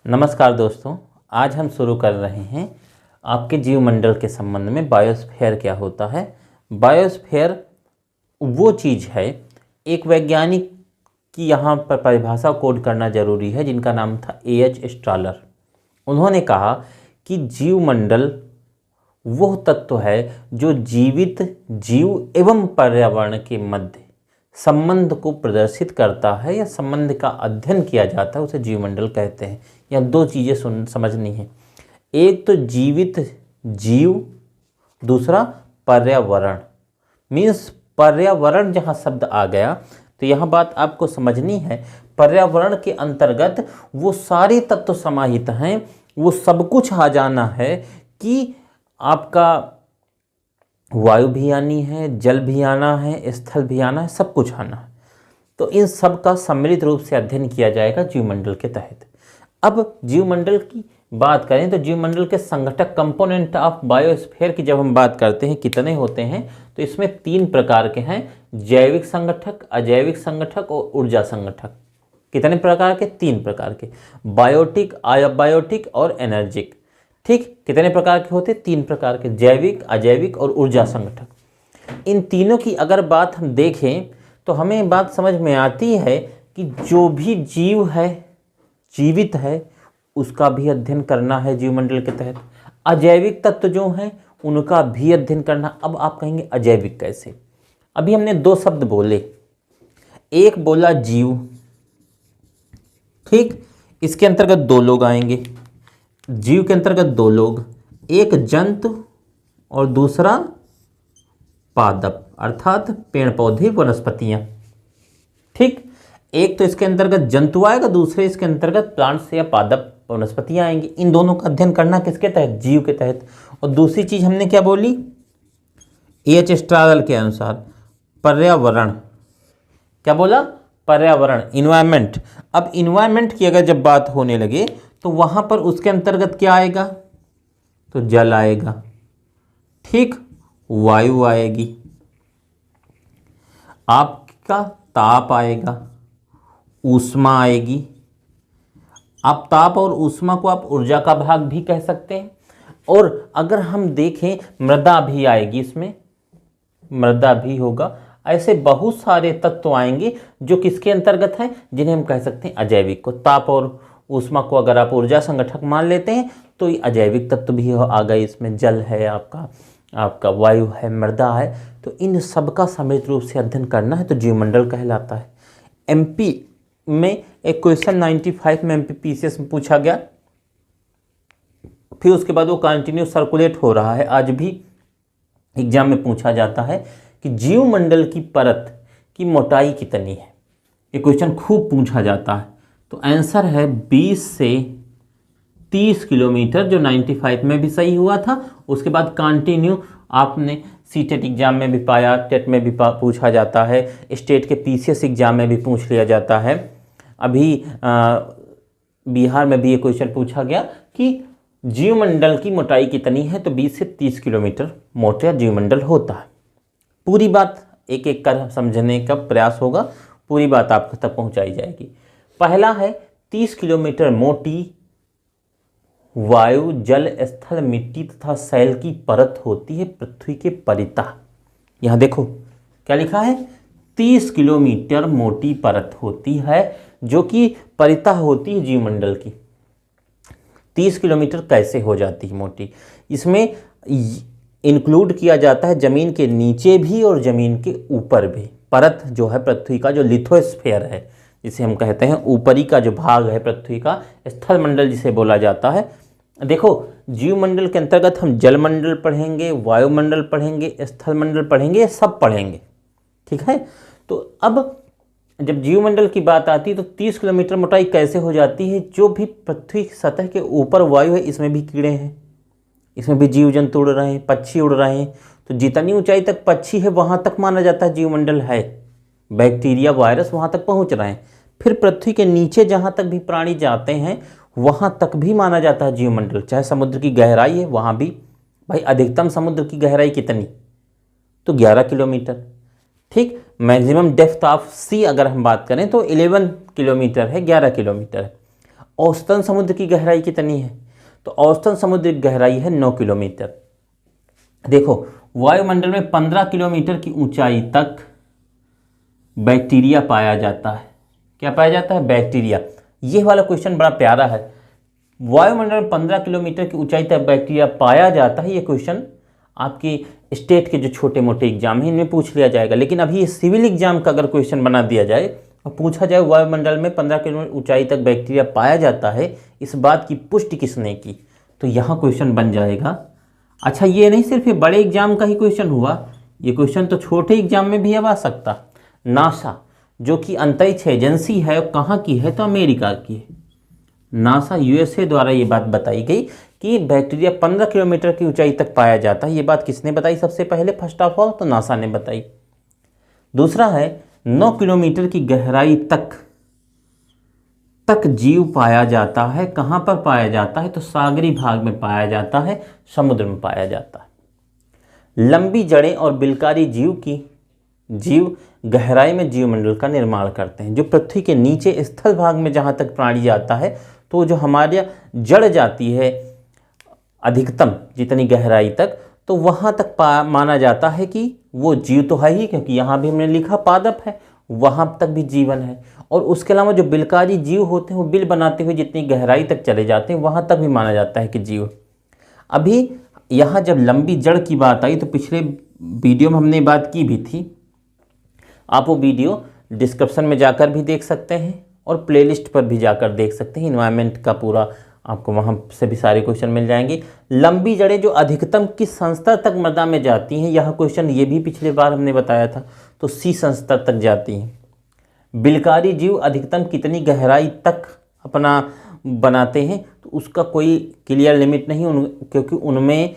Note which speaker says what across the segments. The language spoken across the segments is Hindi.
Speaker 1: नमस्कार दोस्तों, आज हम शुरू कर रहे हैं आपके जीवमंडल के संबंध में बायोस्फीयर क्या होता है। बायोस्फीयर वो चीज़ है, एक वैज्ञानिक की यहाँ पर परिभाषा कोड करना जरूरी है जिनका नाम था A.H. स्ट्रॉलर। उन्होंने कहा कि जीवमंडल वह तत्व है जो जीवित जीव एवं पर्यावरण के मध्य संबंध को प्रदर्शित करता है या संबंध का अध्ययन किया जाता है, उसे जीवमंडल कहते हैं। या दो चीज़ें समझनी है, एक तो जीवित जीव, दूसरा पर्यावरण। मीन्स पर्यावरण जहाँ शब्द आ गया तो यहाँ बात आपको समझनी है, पर्यावरण के अंतर्गत वो सारे तत्व समाहित हैं। वो सब कुछ आ जाना है कि आपका वायु भी आनी है, जल भी आना है, स्थल भी आना है, सब कुछ आना है। तो इन सब का सम्मिलित रूप से अध्ययन किया जाएगा जीवमंडल के तहत। अब जीवमंडल की बात करें तो जीवमंडल के संगठक कंपोनेंट ऑफ बायोस्फीयर की जब हम बात करते हैं कितने होते हैं, तो इसमें 3 प्रकार के हैं, जैविक संगठक, अजैविक संगठक और ऊर्जा संगठक। कितने प्रकार के? 3 प्रकार के, बायोटिक, अबायोटिक और एनर्जिक। ठीक, कितने प्रकार के होते? 3 प्रकार के, जैविक, अजैविक और ऊर्जा संगठक। इन तीनों की अगर बात हम देखें तो हमें बात समझ में आती है कि जो भी जीव है, जीवित है, उसका भी अध्ययन करना है जीवमंडल के तहत। अजैविक तत्व जो हैं उनका भी अध्ययन करना। अब आप कहेंगे अजैविक कैसे? अभी हमने 2 शब्द बोले, एक बोला जीव, ठीक, इसके अंतर्गत 2 लोग आएंगे। जीव के अंतर्गत 2 लोग, एक जंतु और दूसरा पादप, अर्थात पेड़ पौधे वनस्पतियां। ठीक, एक तो इसके अंतर्गत जंतु आएगा, दूसरे इसके अंतर्गत प्लांट्स या पादप वनस्पतियां आएंगी। इन दोनों का अध्ययन करना किसके तहत? जीव के तहत। और दूसरी चीज हमने क्या बोली? A.H. स्ट्रॉलर के अनुसार पर्यावरण। क्या बोला? पर्यावरण, इन्वायरमेंट। अब इन्वायरमेंट की अगर जब बात होने लगे तो वहां पर उसके अंतर्गत क्या आएगा? तो जल आएगा, ठीक, वायु आएगी, आपका ताप आएगा, ऊष्मा आएगी। आप ताप और ऊष्मा को आप ऊर्जा का भाग भी कह सकते हैं। और अगर हम देखें मृदा भी आएगी, इसमें मृदा भी होगा। ऐसे बहुत सारे तत्व आएंगे जो किसके अंतर्गत हैं, जिन्हें हम कह सकते हैं अजैविक को। ताप और ऊष्मा को अगर आप ऊर्जा संगठक मान लेते हैं तो ये अजैविक तत्व भी आ गए। इसमें जल है, आपका वायु है, मृदा है। तो इन सब का सम्मिलित रूप से अध्ययन करना है तो जीवमंडल कहलाता है। MP में एक क्वेश्चन 95 में MPPCS में पूछा गया, फिर उसके बाद वो कंटिन्यू सर्कुलेट हो रहा है। आज भी एग्जाम में पूछा जाता है कि जीवमंडल की परत की मोटाई कितनी है। ये क्वेश्चन खूब पूछा जाता है। तो आंसर है 20 से 30 किलोमीटर, जो 95 में भी सही हुआ था। उसके बाद कंटिन्यू आपने सीटेट एग्जाम में भी पाया, टेट में भी पूछा जाता है, स्टेट के PCS एग्जाम में भी पूछ लिया जाता है। अभी बिहार में भी ये क्वेश्चन पूछा गया कि जीवमंडल की मोटाई कितनी है, तो 20 से 30 किलोमीटर मोटा जीवमंडल होता है। पूरी बात एक एक कर समझने का प्रयास होगा, पूरी बात आपको तक पहुंचाई जाएगी। पहला है 30 किलोमीटर मोटी वायु, जल, स्थल, मिट्टी तथा शैल की परत होती है पृथ्वी के परितः। यहां देखो क्या लिखा है, 30 किलोमीटर मोटी परत होती है जो कि परितः होती है जीवमंडल की। 30 किलोमीटर कैसे हो जाती है मोटी? इसमें इंक्लूड किया जाता है जमीन के नीचे भी और जमीन के ऊपर भी। परत जो है पृथ्वी का, जो लिथोस्फीयर है जिसे हम कहते हैं, ऊपरी का जो भाग है पृथ्वी का, स्थल मंडल जिसे बोला जाता है। देखो, जीवमंडल के अंतर्गत हम जलमंडल पढ़ेंगे, वायुमंडल पढ़ेंगे, स्थल मंडल पढ़ेंगे, ये सब पढ़ेंगे, ठीक है। तो अब जब जीवमंडल की बात आती है तो 30 किलोमीटर मोटाई कैसे हो जाती है? जो भी पृथ्वी की सतह के ऊपर वायु है, इसमें भी कीड़े हैं, इसमें भी जीव जंतु उड़ रहे हैं, पक्षी उड़ रहे हैं। तो जितनी ऊंचाई तक पक्षी है वहां तक माना जाता है जीवमंडल है। बैक्टीरिया, वायरस वहां तक पहुंच रहे हैं। फिर पृथ्वी के नीचे जहां तक भी प्राणी जाते हैं वहां तक भी माना जाता है जीवमंडल। चाहे समुद्र की गहराई है वहां भी, भाई अधिकतम समुद्र की गहराई कितनी? तो 11 किलोमीटर, ठीक। मैक्सिमम डेप्थ ऑफ सी अगर हम बात करें तो 11 किलोमीटर है, 11 किलोमीटर है। औसतन समुद्र की गहराई कितनी है? तो औसतन समुद्र की गहराई है 9 किलोमीटर। देखो वायुमंडल में 15 किलोमीटर की ऊंचाई तक बैक्टीरिया पाया जाता है। क्या पाया जाता है? बैक्टीरिया। ये वाला क्वेश्चन बड़ा प्यारा है। वायुमंडल में 15 किलोमीटर की ऊंचाई तक बैक्टीरिया पाया जाता है। ये क्वेश्चन आपके स्टेट के जो छोटे मोटे एग्जाम हैं इनमें पूछ लिया जाएगा, लेकिन अभी ये सिविल एग्जाम का अगर क्वेश्चन बना दिया जाए और पूछा जाए वायुमंडल में 15 किलोमीटर ऊंचाई तक बैक्टीरिया पाया जाता है, इस बात की पुष्टि किसने की, तो यहाँ क्वेश्चन बन जाएगा। अच्छा, ये नहीं सिर्फ ये बड़े एग्जाम का ही क्वेश्चन हुआ, ये क्वेश्चन तो छोटे एग्जाम में भी अब आ सकता। नासा जो कि अंतरिक्ष एजेंसी है, कहाँ की है? तो अमेरिका की है। नासा यूएसए द्वारा ये बात बताई गई कि बैक्टीरिया 15 किलोमीटर की ऊंचाई तक पाया जाता है। ये बात किसने बताई सबसे पहले? फर्स्ट ऑफ ऑल तो नासा ने बताई। दूसरा है 9 किलोमीटर की गहराई तक जीव पाया जाता है। कहाँ पर पाया जाता है? तो सागरी भाग में पाया जाता है, समुद्र में पाया जाता है। लंबी जड़ें और बिलकारी जीव गहराई में जीवमंडल का निर्माण करते हैं। जो पृथ्वी के नीचे स्थल भाग में जहाँ तक प्राणी जाता है, तो जो हमारे जड़ जाती है अधिकतम जितनी गहराई तक, तो वहाँ तक माना जाता है कि वो जीव तो है ही, क्योंकि यहाँ भी हमने लिखा पादप है, वहाँ तक भी जीवन है। और उसके अलावा जो बिलकारी जीव होते हैं वो बिल बनाते हुए जितनी गहराई तक चले जाते हैं, वहाँ तक भी माना जाता है कि जीव। अभी यहाँ जब लंबी जड़ की बात आई तो पिछले वीडियो में हमने बात की भी थी, आप वो वीडियो डिस्क्रिप्शन में जाकर भी देख सकते हैं और प्लेलिस्ट पर भी जाकर देख सकते हैं। इन्वायरमेंट का पूरा आपको वहाँ से भी सारे क्वेश्चन मिल जाएंगे। लंबी जड़ें जो अधिकतम किस संस्तर तक मृदा में जाती हैं, यह क्वेश्चन ये भी पिछले बार हमने बताया था, तो सी संस्तर तक जाती हैं। बिलकारी जीव अधिकतम कितनी गहराई तक अपना बनाते हैं, तो उसका कोई क्लियर लिमिट नहीं, क्योंकि उनमें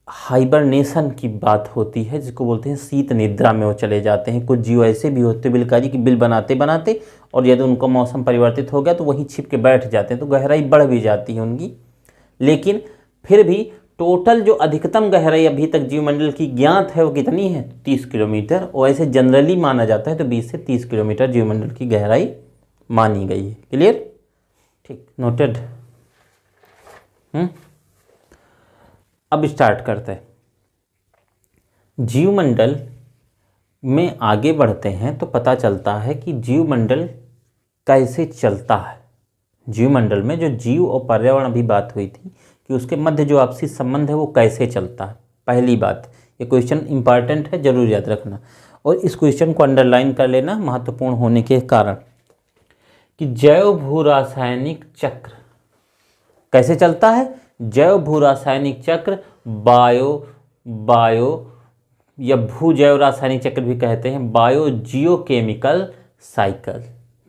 Speaker 1: हाइबरनेशन की बात होती है, जिसको बोलते हैं शीत निद्रा में वो चले जाते हैं। कुछ जीव ऐसे भी होते हैं बिलकारी की बिल बनाते बनाते, और यदि उनका मौसम परिवर्तित हो गया तो वहीं छिप के बैठ जाते हैं, तो गहराई बढ़ भी जाती है उनकी। लेकिन फिर भी टोटल जो अधिकतम गहराई अभी तक जीवमंडल की ज्ञात है वो कितनी है? 30 किलोमीटर। और ऐसे जनरली माना जाता है तो 20 से 30 किलोमीटर जीवमंडल की गहराई मानी गई है। क्लियर? ठीक, नोटेड। अब स्टार्ट करते हैं। जीवमंडल में आगे बढ़ते हैं तो पता चलता है कि जीवमंडल कैसे चलता है। जीवमंडल में जो जीव और पर्यावरण अभी बात हुई थी कि उसके मध्य जो आपसी संबंध है वो कैसे चलता है। पहली बात, ये क्वेश्चन इंपॉर्टेंट है, जरूर याद रखना, और इस क्वेश्चन को अंडरलाइन कर लेना महत्वपूर्ण होने के कारण, कि जैव भू रासायनिक चक्र कैसे चलता है। जैव भू रासायनिक चक्र बायो या भू जैव रासायनिक चक्र भी कहते हैं, बायो जियोकेमिकल साइकिल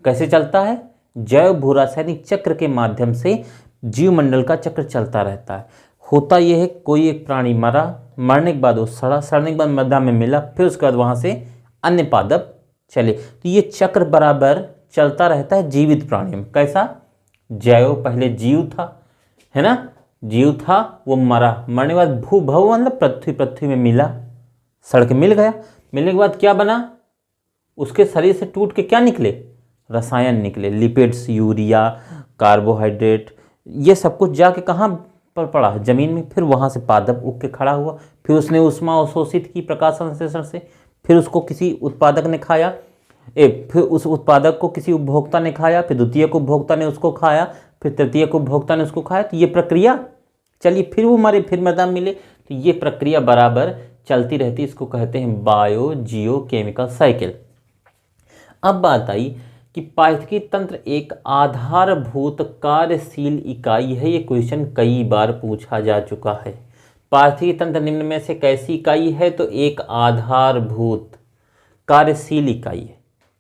Speaker 1: कैसे चलता है? जैव भू रासायनिक चक्र के माध्यम से जीवमंडल का चक्र चलता रहता है। होता यह है, कोई एक प्राणी मरने के बाद वो सड़ने के बाद मृदा में मिला, फिर उसके बाद वहाँ से अन्य पादप चले, तो ये चक्र बराबर चलता रहता है जीवित प्राणियों में। कैसा? जैव पहले जीव था, है ना, जीव था, वो मरने के बाद भव मतलब पृथ्वी में मिला, सड़ के मिल गया, मिलने के बाद क्या बना? उसके शरीर से टूट के क्या निकले? रसायन निकले, लिपिड्स, यूरिया, कार्बोहाइड्रेट, ये सब कुछ जाके कहाँ पर पड़ा? जमीन में। फिर वहाँ से पादप उग के खड़ा हुआ, फिर उसने ऊष्मा अवशोषित की प्रकाश संश्लेषण से, फिर उसको किसी उत्पादक ने खाया, फिर उस उत्पादक को किसी उपभोक्ता ने खाया, फिर द्वितीयक उपभोक्ता ने उसको खाया, फिर तृतीयक उपभोक्ता ने उसको खाया, तो ये प्रक्रिया चलिए, फिर वो मरे, फिर मृदा मिले, तो ये प्रक्रिया बराबर चलती रहती है। इसको कहते हैं बायो जियो केमिकल साइकिल। अब बात आई कि पारिस्थितिकी तंत्र एक आधारभूत कार्यशील इकाई है। ये क्वेश्चन कई बार पूछा जा चुका है। पारिस्थितिकी तंत्र निम्न में से कैसी इकाई है? तो एक आधारभूत कार्यशील इकाई है।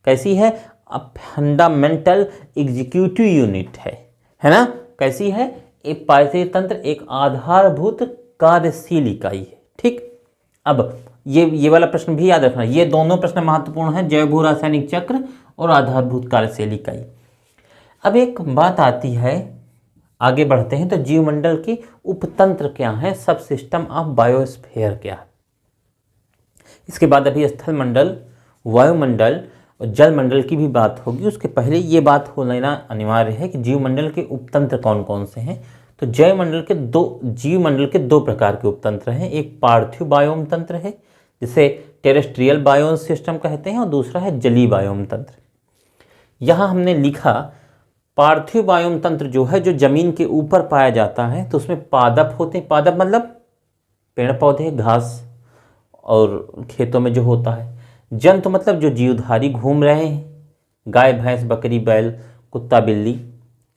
Speaker 1: कैसी है? फंडामेंटल एग्जीक्यूटिव यूनिट है ना। कैसी है? एक पारिस्थितिकी तंत्र एक आधारभूत कार्यशील इकाई है। ठीक, अब ये वाला प्रश्न भी याद रखना, ये दोनों प्रश्न महत्वपूर्ण हैं, जैव भू रासायनिक चक्र और आधारभूत कार्यशील इकाई। अब एक बात आती है, आगे बढ़ते हैं, तो जीवमंडल के उपतंत्र क्या हैं? सब सिस्टम ऑफ बायोस्फीयर क्या है? इसके बाद अभी स्थल मंडल, वायुमंडल और जल मंडल की भी बात होगी, उसके पहले ये बात हो लेना अनिवार्य है कि जीवमंडल के उपतंत्र कौन कौन से हैं। तो जीवमंडल के दो प्रकार के उपतंत्र हैं। एक पार्थिव बायोम तंत्र है जिसे टेरेस्ट्रियल बायोम सिस्टम कहते हैं, और दूसरा है जलीय बायोम तंत्र। यहाँ हमने लिखा पार्थिव बायोम तंत्र जो है, जो जमीन के ऊपर पाया जाता है, तो उसमें पादप होते हैं। पादप मतलब पेड़ पौधे, घास और खेतों में जो होता है। जंतु मतलब जो जीवधारी घूम रहे हैं, गाय भैंस बकरी बैल कुत्ता बिल्ली,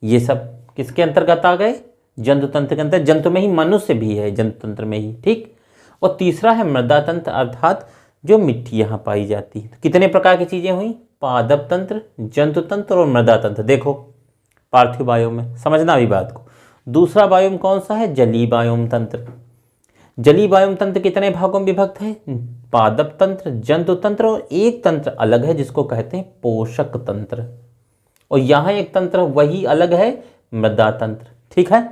Speaker 1: ये सब किसके अंतर्गत आ गए? जंतु तंत्र के अंतर्गत। जंतु में ही मनुष्य भी है, जंतु तंत्र में ही, ठीक। और तीसरा है मृदा तंत्र, अर्थात जो मिट्टी यहाँ पाई जाती है। तो कितने प्रकार की चीजें हुई? पादप तंत्र, जंतु तंत्र और मृदा तंत्र। देखो पार्थिव बायोम में, समझना अभी बात को। दूसरा बायोम कौन सा है? जलीय बायोम तंत्र। जलीय बायोम तंत्र कितने भागों में विभक्त है? पादप तंत्र, जंतु तंत्र और एक तंत्र अलग है जिसको कहते हैं पोषक तंत्र। और यहाँ एक तंत्र वही अलग है, मृदा तंत्र, ठीक है।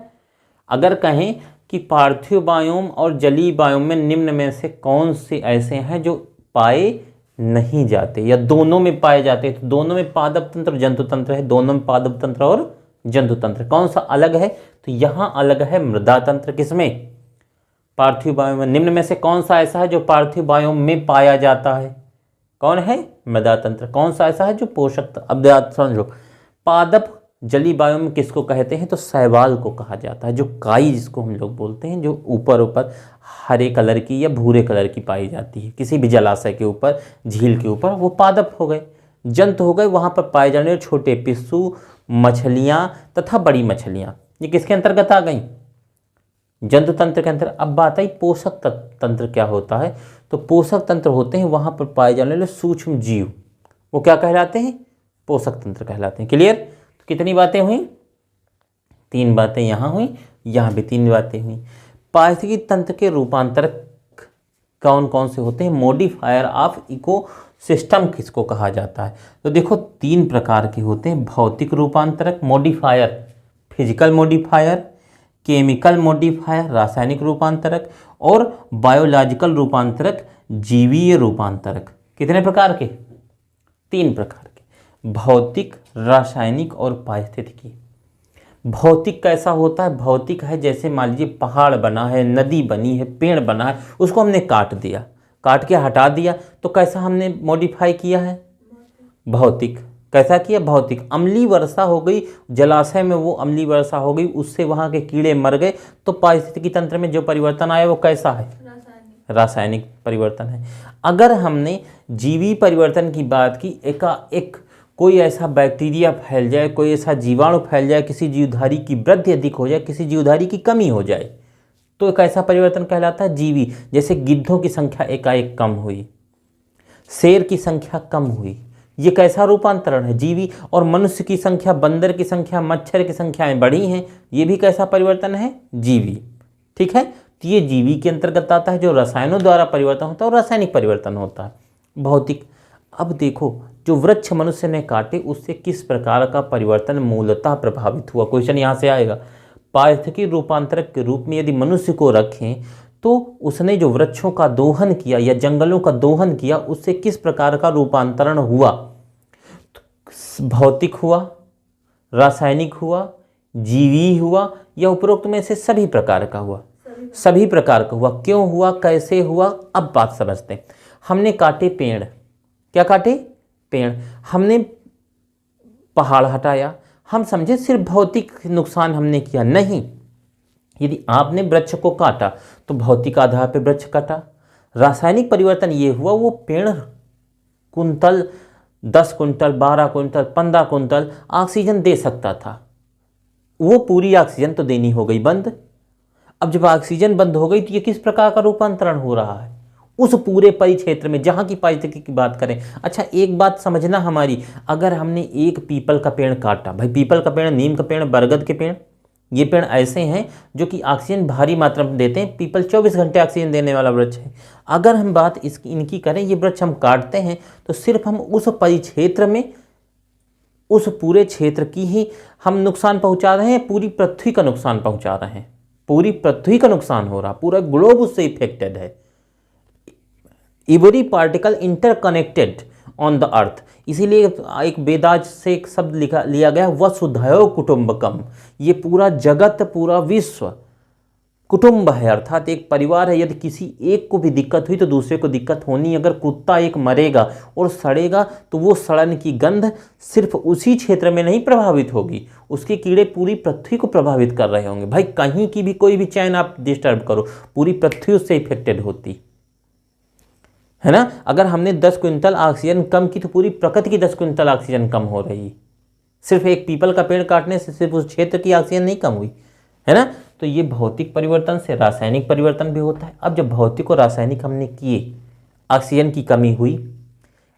Speaker 1: अगर कहें कि पार्थिव बायोम और जलीय बायोम में निम्न में से कौन से ऐसे हैं जो पाए नहीं जाते या दोनों में पाए जाते हैं, तो दोनों में पादप तंत्र जंतु तंत्र है। दोनों में पादप तंत्र और जंतु तंत्र। कौन सा अलग है? तो यहाँ अलग है मृदा तंत्र। किसमें? पार्थिव बायोम में। निम्न में से कौन सा ऐसा है जो पार्थिव बायोम में पाया जाता है? कौन है? मृदा तंत्र। कौन सा ऐसा है जो पोषक? अब समझो, पादप जलीय बायोम में किसको कहते हैं? तो शैवाल को कहा जाता है, जो काई जिसको हम लोग बोलते हैं, जो ऊपर ऊपर हरे कलर की या भूरे कलर की पाई जाती है किसी भी जलाशय के ऊपर, झील के ऊपर, वो पादप हो गए। जंतु हो गए वहाँ पर पाए जाने वाले छोटे पिस्सू, मछलियाँ तथा बड़ी मछलियाँ, ये किसके अंतर्गत आ गई? जंतु तंत्र के अंतर। अब बात आई पोषक तंत्र क्या होता है। तो पोषक तंत्र होते हैं वहाँ पर पाए जाने वाले सूक्ष्म जीव, वो क्या कहलाते हैं? पोषक तंत्र कहलाते हैं। क्लियर? तो कितनी बातें हुई? 3 बातें यहाँ हुई, यहाँ भी 3 बातें हुई। पारिस्थितिकी तंत्र के रूपांतरक कौन कौन से होते हैं? मॉडिफायर ऑफ इको सिस्टम किसको कहा जाता है? तो देखो 3 प्रकार के होते हैं। भौतिक रूपांतरक modifier, physical modifier, chemical modifier रासायनिक रूपांतरक, और बायोलॉजिकल रूपांतरक जीवीय रूपांतरक। कितने प्रकार के? 3 प्रकार के। भौतिक, रासायनिक और पारिस्थितिकी। भौतिक कैसा होता है? भौतिक है जैसे मान लीजिए पहाड़ बना है, नदी बनी है, पेड़ बना है, उसको हमने काट दिया, काट के हटा दिया, तो कैसा हमने मॉडिफाई किया है? भौतिक। कैसा किया? भौतिक। अम्लीय वर्षा हो गई जलाशय में, वो अम्लीय वर्षा हो गई, उससे वहाँ के कीड़े मर गए, तो पारिस्थितिकी तंत्र में जो परिवर्तन आया वो कैसा है? रासायनिक परिवर्तन है। अगर हमने जीवी परिवर्तन की बात की, एकाएक कोई ऐसा बैक्टीरिया फैल जाए, कोई ऐसा जीवाणु फैल जाए, किसी जीवधारी की वृद्धि अधिक हो जाए, किसी जीवधारी की कमी हो जाए, तो एक ऐसा परिवर्तन कहलाता है जीवी। जैसे गिद्धों की संख्या एकाएक कम हुई, शेर की संख्या कम हुई, ये कैसा रूपांतरण है? जीवी। और मनुष्य की संख्या, बंदर की संख्या, मच्छर की संख्याएं बढ़ी हैं, ये भी कैसा परिवर्तन है? जीवी। ठीक है, तो ये जीवी के अंतर्गत आता है। जो रसायनों द्वारा परिवर्तन होता है और रासायनिक परिवर्तन होता है भौतिक। अब देखो, जो वृक्ष मनुष्य ने काटे उससे किस प्रकार का परिवर्तन मूलतः प्रभावित हुआ? क्वेश्चन यहाँ से आएगा। पारिस्थितिकी रूपांतरक के रूप में यदि मनुष्य को रखें तो उसने जो वृक्षों का दोहन किया या जंगलों का दोहन किया, उससे किस प्रकार का रूपांतरण हुआ? भौतिक हुआ, रासायनिक हुआ, जीवी हुआ, या उपरोक्त में से सभी प्रकार का हुआ? सभी प्रकार का हुआ। क्यों हुआ, कैसे हुआ? अब बात समझते हैं। हमने काटे पेड़, क्या काटे? पेड़। हमने पहाड़ हटाया, हम समझे सिर्फ भौतिक नुकसान हमने किया, नहीं। यदि आपने वृक्ष को काटा तो भौतिक आधार पर वृक्ष काटा। रासायनिक परिवर्तन ये हुआ, वो पेड़ कुंतल, 10 कुंटल, 12 कुंटल, 15 कुंटल ऑक्सीजन दे सकता था, वो पूरी ऑक्सीजन तो देनी हो गई बंद। अब जब ऑक्सीजन बंद हो गई तो ये किस प्रकार का रूपांतरण हो रहा है? उस पूरे परिक्षेत्र में जहाँ की पारिस्थितिकी की बात करें। अच्छा, एक बात समझना हमारी, अगर हमने एक पीपल का पेड़ काटा, भाई पीपल का पेड़, नीम का पेड़, बरगद के पेड़, ये पेड़ ऐसे हैं जो कि ऑक्सीजन भारी मात्रा में देते हैं। पीपल 24 घंटे ऑक्सीजन देने वाला वृक्ष है। अगर हम बात इनकी करें, ये वृक्ष हम काटते हैं तो सिर्फ हम उस परिक्षेत्र में, उस पूरे क्षेत्र की ही हम नुकसान पहुंचा रहे हैं, पूरी पृथ्वी का नुकसान पहुंचा रहे हैं। पूरी पृथ्वी का नुकसान हो रहा, पूरा ग्लोब उससे इफेक्टेड है। Every particle interconnected on the earth. इसीलिए एक वेदाज से एक शब्द लिया गया वसुधैव कुटुंबकम। ये पूरा जगत, पूरा विश्व कुटुंब है, अर्थात एक परिवार है। यदि किसी एक को भी दिक्कत हुई तो दूसरे को दिक्कत होनी। अगर कुत्ता एक मरेगा और सड़ेगा तो वो सड़न की गंध सिर्फ उसी क्षेत्र में नहीं प्रभावित होगी, उसके कीड़े पूरी पृथ्वी को प्रभावित कर रहे होंगे। भाई कहीं की भी कोई भी चैन आप डिस्टर्ब करो, पूरी पृथ्वी उससे इफेक्टेड होती है ना। अगर हमने 10 क्विंटल ऑक्सीजन कम की तो पूरी प्रकृति की 10 क्विंटल ऑक्सीजन कम हो रही। सिर्फ एक पीपल का पेड़ काटने से सिर्फ उस क्षेत्र की ऑक्सीजन नहीं कम हुई, है ना। तो ये भौतिक परिवर्तन से रासायनिक परिवर्तन भी होता है। अब जब भौतिक और रासायनिक हमने किए, ऑक्सीजन की कमी हुई,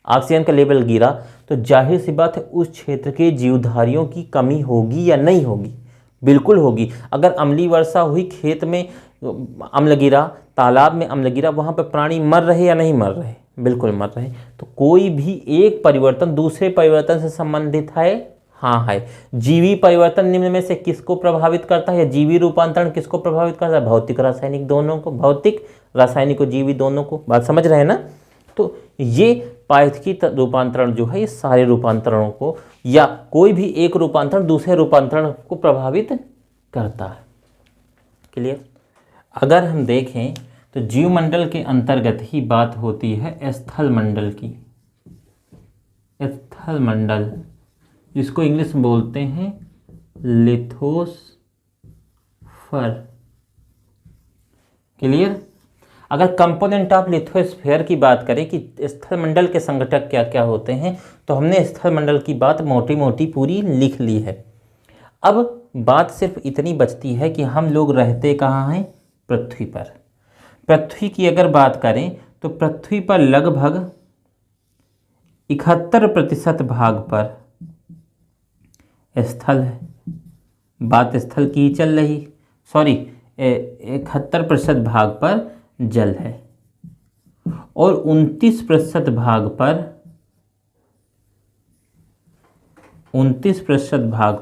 Speaker 1: ऑक्सीजन का लेवल गिरा, तो जाहिर सी बात है उस क्षेत्र के जीवधारियों की कमी होगी या नहीं होगी? बिल्कुल होगी। अगर अम्लीय वर्षा हुई, खेत में अम्ल गिरा, तालाब में अम्ल गिरा, वहाँ पर प्राणी मर रहे या नहीं मर रहे? बिल्कुल मर रहे। तो कोई भी एक परिवर्तन दूसरे परिवर्तन से संबंधित है? हाँ है। जीवी परिवर्तन निम्न में से किसको प्रभावित करता है, या जीवी रूपांतरण किसको प्रभावित करता है? भौतिक रासायनिक दोनों को, भौतिक रासायनिक और जीवी दोनों को। बात समझ रहे हैं ना। तो ये पारिस्थितिक रूपांतरण जो है, ये सारे रूपांतरणों को या कोई भी एक रूपांतरण दूसरे रूपांतरण को प्रभावित करता है। क्लियर? अगर हम देखें तो जीवमंडल के अंतर्गत ही बात होती है स्थल मंडल की। स्थल मंडल जिसको इंग्लिश में बोलते हैं लिथोस्फीयर। क्लियर? अगर कंपोनेंट ऑफ लिथोस्फीयर की बात करें कि स्थल मंडल के संघटक क्या क्या होते हैं, तो हमने स्थल मंडल की बात मोटी मोटी पूरी लिख ली है। अब बात सिर्फ इतनी बचती है कि हम लोग रहते कहाँ हैं? पृथ्वी पर। पृथ्वी की अगर बात करें तो पृथ्वी पर लगभग 71% भाग पर स्थल है। बात स्थल की ही चल रही, सॉरी 71% भाग पर जल है और 29% भाग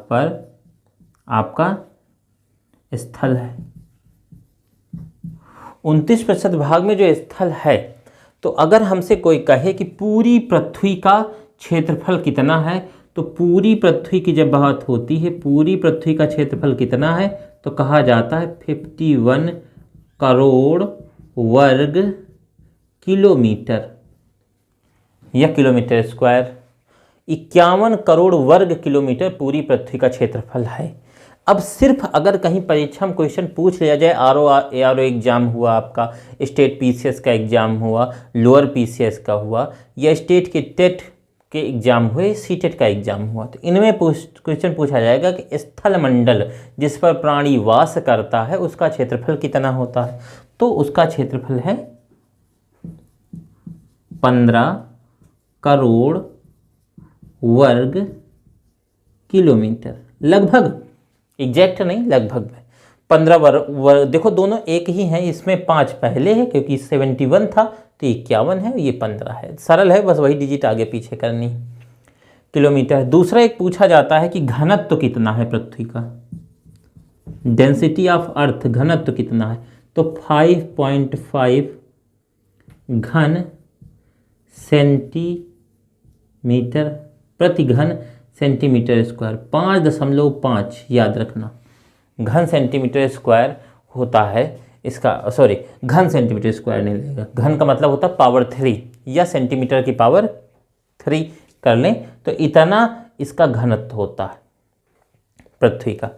Speaker 1: पर आपका स्थल है। 29% भाग में जो स्थल है, तो अगर हमसे कोई कहे कि पूरी पृथ्वी का क्षेत्रफल कितना है, तो पूरी पृथ्वी की जब बात होती है, पूरी पृथ्वी का क्षेत्रफल कितना है, तो कहा जाता है 51 करोड़ वर्ग किलोमीटर या किलोमीटर स्क्वायर। 51 करोड़ वर्ग किलोमीटर पूरी पृथ्वी का क्षेत्रफल है। अब सिर्फ अगर कहीं परीक्षा में क्वेश्चन पूछ लिया जाए, आरओ एग्जाम हुआ आपका, स्टेट पीसीएस का एग्जाम हुआ, लोअर पीसीएस का हुआ, या स्टेट के टेट के एग्जाम हुए, सीटेट का एग्जाम हुआ, तो इनमें क्वेश्चन पूछा जाएगा कि स्थल मंडल जिस पर प्राणी वास करता है उसका क्षेत्रफल कितना होता है, तो उसका क्षेत्रफल है 15 करोड़ वर्ग किलोमीटर। लगभग, एग्जैक्ट नहीं, लगभग 15 वर्ग। देखो दोनों एक ही हैं, इसमें 5 पहले है क्योंकि 71 था, तो 51 है, ये 15 है। सरल है, बस वही डिजिट आगे पीछे करनी। किलोमीटर। दूसरा एक पूछा जाता है कि घनत्व तो कितना है पृथ्वी का, डेंसिटी ऑफ अर्थ, घनत्व तो कितना है, तो 5.5 घन सेंटीमीटर प्रति घन सेंटीमीटर स्क्वायर। 5.5 याद रखना, घन सेंटीमीटर स्क्वायर होता है इसका, सॉरी घन सेंटीमीटर स्क्वायर नहीं लगेगा, घन का मतलब होता है पावर 3 या सेंटीमीटर की पावर 3 कर लें, तो इतना इसका घनत्व होता है पृथ्वी का।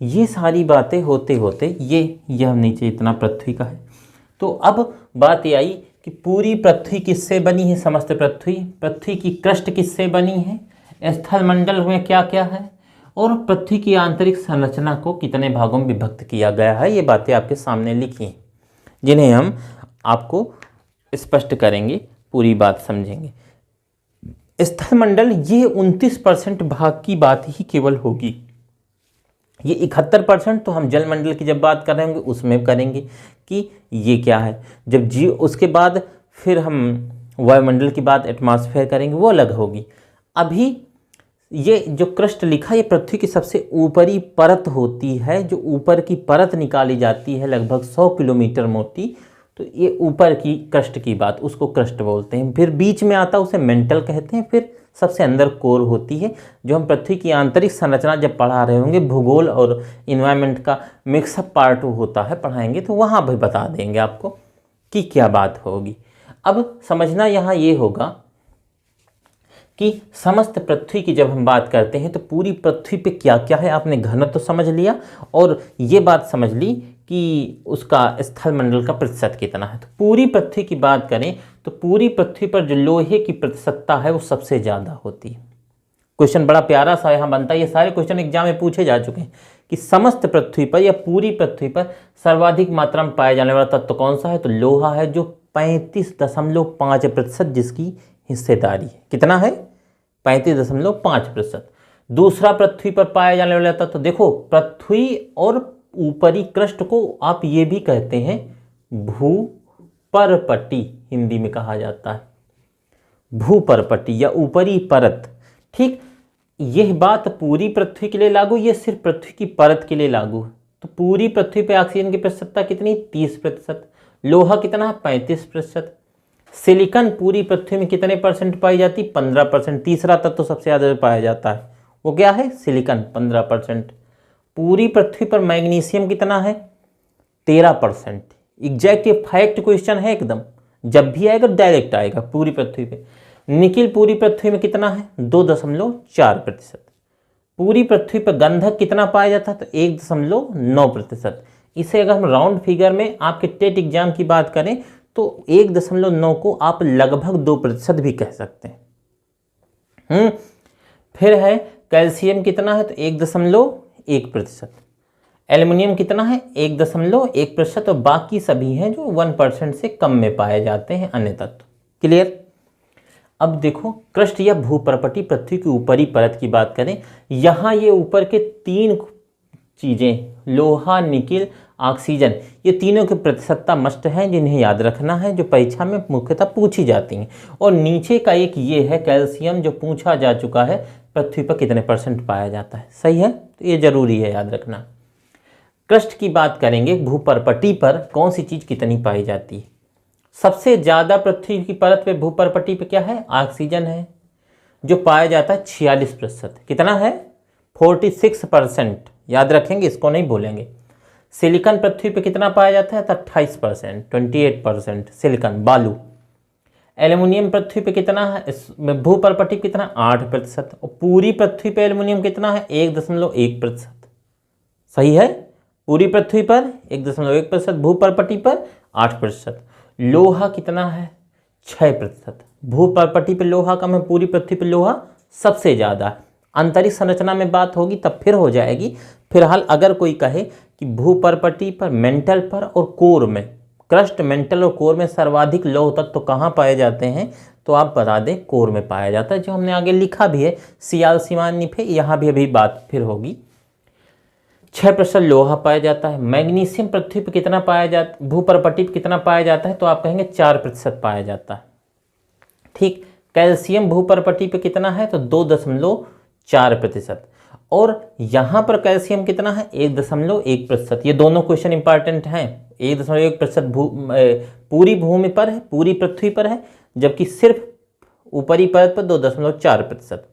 Speaker 1: ये सारी बातें होते होते यह नीचे इतना पृथ्वी का है। तो अब बात ये आई कि पूरी पृथ्वी किससे बनी है, समस्त पृथ्वी की क्रस्ट किससे बनी है, स्थल मंडल में क्या क्या है, और पृथ्वी की आंतरिक संरचना को कितने भागों में विभक्त किया गया है। ये बातें आपके सामने लिखी हैं, जिन्हें हम आपको स्पष्ट करेंगे, पूरी बात समझेंगे। स्थल मंडल ये 29% भाग की बात ही केवल होगी। ये 71% तो हम जल मंडल की जब बात कर रहे होंगे उसमें करेंगे कि ये क्या है। जब जीव, उसके बाद फिर हम वायुमंडल की बात, एटमॉस्फेयर करेंगे, वो अलग होगी। अभी ये जो क्रस्ट लिखा, ये पृथ्वी की सबसे ऊपरी परत होती है, जो ऊपर की परत निकाली जाती है लगभग 100 किलोमीटर मोटी, तो ये ऊपर की क्रस्ट की बात, उसको क्रस्ट बोलते हैं। फिर बीच में आता है उसे मेंटल कहते हैं। फिर सबसे अंदर कोर होती है, जो हम पृथ्वी की आंतरिक संरचना जब पढ़ा रहे होंगे, भूगोल और इन्वायरमेंट का मिक्सअप पार्ट होता है पढ़ाएंगे, तो वहाँ भी बता देंगे आपको कि क्या बात होगी। अब समझना यहाँ ये होगा कि समस्त पृथ्वी की जब हम बात करते हैं तो पूरी पृथ्वी पे क्या क्या है, आपने घनत्व तो समझ लिया और ये बात समझ ली कि उसका स्थल मंडल का प्रतिशत कितना है। तो पूरी पृथ्वी की बात करें तो पूरी पृथ्वी पर जो लोहे की प्रतिशतता है वो सबसे ज़्यादा होती है। क्वेश्चन बड़ा प्यारा सा यहाँ बनता है, ये सारे क्वेश्चन एग्जाम में पूछे जा चुके हैं कि समस्त पृथ्वी पर या पूरी पृथ्वी पर सर्वाधिक मात्रा में पाया जाने वाला तत्व कौन सा है, तो लोहा है, जो 35.5% जिसकी हिस्सेदारी है। कितना है? 35.5%। दूसरा पृथ्वी पर पाया जाने वाला तत्व, तो देखो पृथ्वी और ऊपरी क्रस्ट को आप ये भी कहते हैं भूपरपटी, हिंदी में कहा जाता है भूपरपटी या ऊपरी परत। ठीक, यह बात पूरी पृथ्वी के लिए लागू, ये सिर्फ पृथ्वी की परत के लिए लागू है। तो पूरी पृथ्वी पे ऑक्सीजन की प्रतिशतता कितनी? 30%। लोहा कितना है? 35%। सिलिकॉन पूरी पृथ्वी में कितने परसेंट पाई जाती? 15%। तीसरा तत्व सबसे ज़्यादा पाया जाता है, वो क्या है? सिलिकॉन, 15%। पूरी पृथ्वी पर मैग्नीशियम कितना है? 13%। एग्जैक्ट फैक्ट क्वेश्चन है एकदम, जब भी आएगा डायरेक्ट आएगा पूरी पृथ्वी पे। निकिल पूरी पृथ्वी में कितना है? 2.4%। पूरी पृथ्वी पर गंधक कितना पाया जाता है? तो 1.9%। इसे अगर हम राउंड फिगर में आपके टेट एग्जाम की बात करें तो 1.9 को आप लगभग 2% भी कह सकते हैं। फिर है कैल्शियम कितना है? तो 1.1%। एल्युमिनियम कितना है? 1.1%। और बाकी सभी हैं जो 1% से कम में पाए जाते हैं अन्य तत्व। क्लियर? अब देखो क्रस्ट या भूपरपटी पृथ्वी की ऊपरी परत की बात करें, यहाँ ये ऊपर के 3 चीज़ें लोहा, निकिल, ऑक्सीजन, ये तीनों की प्रतिशतता मस्ट है जिन्हें याद रखना है, जो परीक्षा में मुख्यतः पूछी जाती हैं। और नीचे का एक ये है कैल्शियम, जो पूछा जा चुका है पृथ्वी पर कितने % पाया जाता है। सही है, तो ये जरूरी है याद रखना। क्रस्ट की बात करेंगे, भूपरपटी पर कौन सी चीज़ कितनी पाई जाती है? सबसे ज़्यादा पृथ्वी की परत पे भूपरपटी पे क्या है? ऑक्सीजन है, जो पाया जाता है 46%। कितना है? 46%। याद रखेंगे, इसको नहीं भूलेंगे। सिलिकॉन पृथ्वी पे कितना पाया जाता है? तो 28%, 28% सिलिकॉन, बालू। एल्युमिनियम पृथ्वी पे कितना है? भूपरपटी कितना? 8%। और पूरी पृथ्वी पे एल्युमिनियम कितना है? 1.1%। सही है, पूरी पृथ्वी पर 1.1%, भूपरपटी पर 8%। लोहा कितना है? 6%। भूपरपटी पे लोहा कम है, पूरी पृथ्वी पे लोहा सबसे ज़्यादा है। आंतरिक संरचना में बात होगी तब फिर हो जाएगी। फिलहाल अगर कोई कहे कि भूपरपटी पर, मेंटल पर और कोर में, क्रस्ट, मेंटल और कोर में सर्वाधिक लौह तत्व तो कहाँ पाए जाते हैं, तो आप बता दें कोर में पाया जाता है, जो हमने आगे लिखा भी है सियाल सीमान निफे, यहाँ भी अभी बात फिर होगी। 6% लोहा पाया जाता है। मैग्नीशियम पृथ्वी पर कितना पाया जाता, भूपरपटी पर कितना पाया जाता है, तो आप कहेंगे 4% पाया जाता है। ठीक, कैल्शियम भूपरपटी पे कितना है? तो 2.4%। और यहाँ पर कैल्शियम कितना है? 1.1%। ये दोनों क्वेश्चन इंपॉर्टेंट हैं। 1.1% पूरी भूमि पर है, पूरी पृथ्वी पर है, जबकि सिर्फ ऊपरी परत पर 2.4%।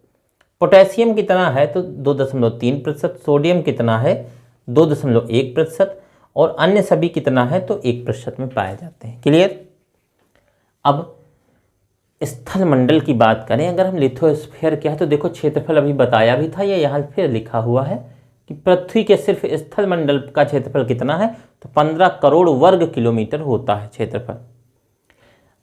Speaker 1: पोटेशियम कितना है? तो 2.3%। सोडियम कितना है? 2.1%। और अन्य सभी कितना है? तो 1% में पाए जाते हैं। क्लियर? अब स्थल मंडल की बात करें, अगर हम लिथोस्फीयर क्या है, तो देखो क्षेत्रफल अभी बताया भी था, ये यहाँ फिर लिखा हुआ है कि पृथ्वी के सिर्फ स्थल मंडल का क्षेत्रफल कितना है, तो 15 करोड़ वर्ग किलोमीटर होता है क्षेत्रफल।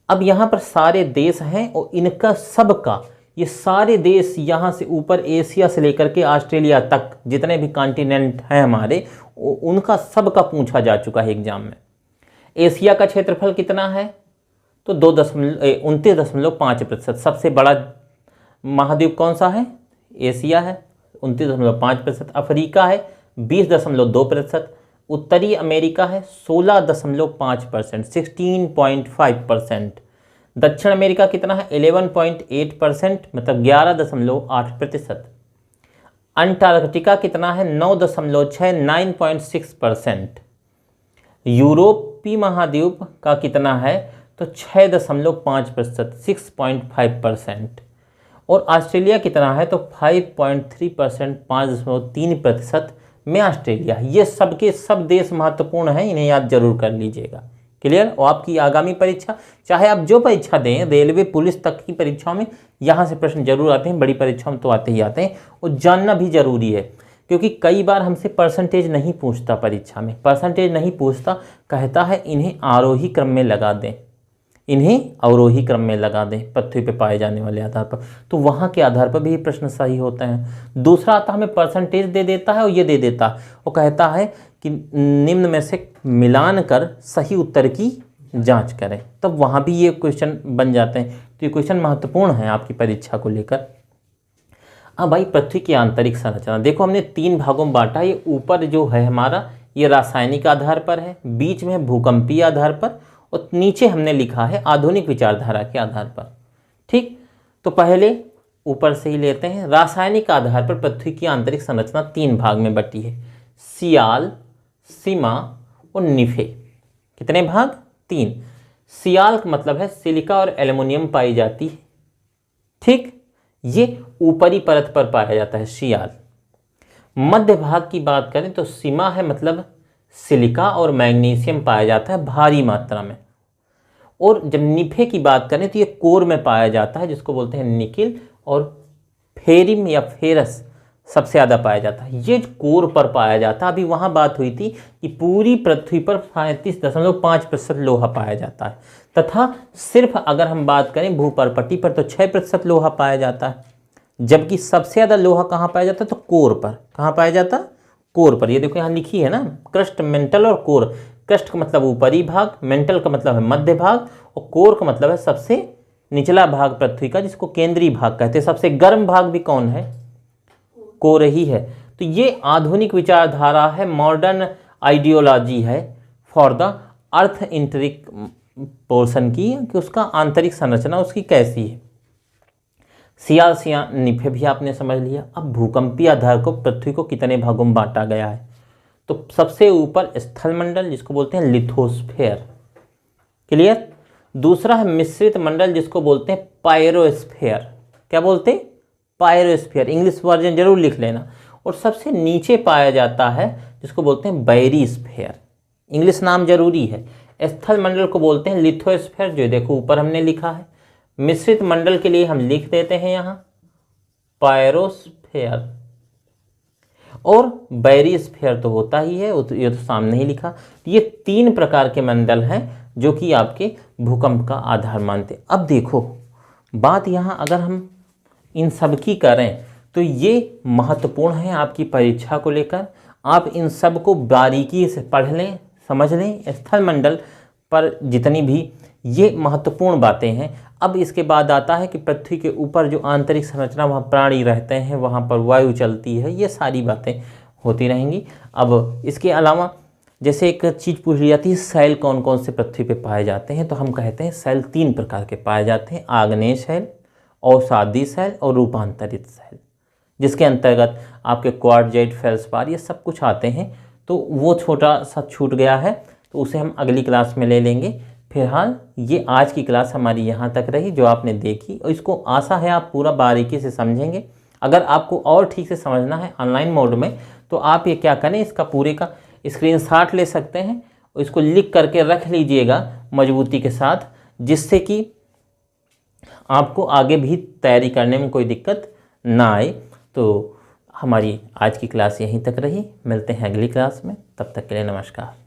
Speaker 1: अब यहाँ पर सारे देश हैं और इनका सबका, ये सारे देश यहाँ से ऊपर एशिया से लेकर के ऑस्ट्रेलिया तक जितने भी कॉन्टिनेंट हैं हमारे, उनका सबका पूछा जा चुका है एग्जाम में। एशिया का क्षेत्रफल कितना है? तो 29.5%। सबसे बड़ा महाद्वीप कौन सा है? एशिया है, 29.5%। अफ्रीका है 20.2%। उत्तरी अमेरिका है 16.5%, 16.5%। दक्षिण अमेरिका कितना है? 11.8%, मतलब 11.8%। अंटार्कटिका कितना है? 9.6, 9.6%। यूरोप यूरोपीय महाद्वीप का कितना है, तो 6.5%, 6.5%। और ऑस्ट्रेलिया कितना है, तो 5.3%, 5.3% में ऑस्ट्रेलिया। ये सबके सब देश महत्वपूर्ण हैं, इन्हें याद जरूर कर लीजिएगा। क्लियर। और आपकी आगामी परीक्षा, चाहे आप जो परीक्षा दें, रेलवे, पुलिस तक की परीक्षाओं में यहाँ से प्रश्न जरूर आते हैं, बड़ी परीक्षाओं में तो आते ही आते हैं, और जानना भी जरूरी है, क्योंकि कई बार हमसे परसेंटेज नहीं पूछता परीक्षा में, परसेंटेज नहीं पूछता, कहता है इन्हें आरोही क्रम में लगा दें, इन्हें अवरोही क्रम में लगा दें पृथ्वी पे पाए जाने वाले आधार पर, तो वहाँ के आधार पर भी ये प्रश्न सही होते हैं। दूसरा आता है हमें परसेंटेज दे देता है और ये दे देता है, वो कहता है कि निम्न में से मिलान कर सही उत्तर की जांच करें, तब वहाँ भी ये क्वेश्चन बन जाते हैं। तो ये क्वेश्चन महत्वपूर्ण है आपकी परीक्षा को लेकर। अब भाई पृथ्वी की आंतरिक संरचना देखो, हमने 3 भागों में बांटा। ये ऊपर जो है हमारा, ये रासायनिक आधार पर है, बीच में भूकंपीय आधार पर, और नीचे हमने लिखा है आधुनिक विचारधारा के आधार पर। ठीक, तो पहले ऊपर से ही लेते हैं। रासायनिक आधार पर पृथ्वी की आंतरिक संरचना 3 भाग में बटी है, सियाल, सीमा और निफे। कितने भाग? 3। सियाल का मतलब है सिलिका और एल्युमिनियम पाई जाती है। ठीक, ये ऊपरी परत पर पाया जाता है सियाल। मध्य भाग की बात करें तो सीमा है, मतलब सिलिका और मैग्नीशियम पाया जाता है भारी मात्रा में। और जब निफे की बात करें तो ये कोर में पाया जाता है, जिसको बोलते हैं निकिल, और फेरिम या फेरस सबसे ज़्यादा पाया जाता है, ये कोर पर पाया जाता है। अभी वहाँ बात हुई थी कि पूरी पृथ्वी पर 35.5% लोहा पाया जाता है, तथा सिर्फ अगर हम बात करें भूपर्पटी पर तो 6% लोहा पाया जाता है, जबकि सबसे ज़्यादा लोहा कहाँ पाया जाता है, तो कोर पर। कहाँ पाया जाता है? कोर पर। ये देखो यहाँ लिखी है ना, क्रस्ट, मेंटल और कोर। क्रस्ट का मतलब ऊपरी भाग, मेंटल का मतलब है मध्य भाग, और कोर का मतलब है सबसे निचला भाग पृथ्वी का, जिसको केंद्रीय भाग कहते हैं। सबसे गर्म भाग भी कौन है? कोर ही है। तो ये आधुनिक विचारधारा है, मॉडर्न आइडियोलॉजी है फॉर द अर्थ इंटरिक पोर्शन की, कि उसका आंतरिक संरचना उसकी कैसी है। सियाल, सिया, निफे भी आपने समझ लिया। अब भूकंपीय आधार को पृथ्वी को कितने भागों में बांटा गया है, तो सबसे ऊपर स्थल मंडल, जिसको बोलते हैं लिथोस्फेयर। क्लियर। दूसरा है मिश्रित मंडल, जिसको बोलते हैं पायरोस्फेयर। क्या बोलते हैं? पायरोस्फेयर। इंग्लिश वर्जन जरूर लिख लेना। और सबसे नीचे पाया जाता है जिसको बोलते हैं बैरीस्फेयर। इंग्लिश नाम जरूरी है। स्थल मंडल को बोलते हैं लिथोस्फेयर, जो देखो ऊपर हमने लिखा है। मिश्रित मंडल के लिए हम लिख देते हैं यहाँ पायरोस्फेयर, और बैरीस्फेयर तो होता ही है, ये तो सामने ही लिखा। ये 3 प्रकार के मंडल हैं जो कि आपके भूकंप का आधार मानते। अब देखो बात यहाँ अगर हम इन सब की करें तो ये महत्वपूर्ण है आपकी परीक्षा को लेकर। आप इन सब को बारीकी से पढ़ लें, समझ लें। स्थल मंडल पर जितनी भी ये महत्वपूर्ण बातें हैं। अब इसके बाद आता है कि पृथ्वी के ऊपर जो आंतरिक संरचना, वहाँ प्राणी रहते हैं, वहाँ पर वायु चलती है, ये सारी बातें होती रहेंगी। अब इसके अलावा जैसे एक चीज़ पूछ ली जाती है, शैल कौन कौन से पृथ्वी पे पाए जाते हैं, तो हम कहते हैं शैल 3 प्रकार के पाए जाते हैं, आग्नेय शैल, अवसादी शैल और रूपांतरित शैल, जिसके अंतर्गत आपके क्वार्टजाइट, फेल्सपार, ये सब कुछ आते हैं। तो वो छोटा सा छूट गया है, तो उसे हम अगली क्लास में ले लेंगे। फिलहाल ये आज की क्लास हमारी यहाँ तक रही, जो आपने देखी, और इसको आशा है आप पूरा बारीकी से समझेंगे। अगर आपको और ठीक से समझना है ऑनलाइन मोड में, तो आप ये क्या करें, इसका पूरे का स्क्रीनशॉट ले सकते हैं और इसको लिख करके रख लीजिएगा मजबूती के साथ, जिससे कि आपको आगे भी तैयारी करने में कोई दिक्कत ना आए। तो हमारी आज की क्लास यहीं तक रही, मिलते हैं अगली क्लास में, तब तक के लिए नमस्कार।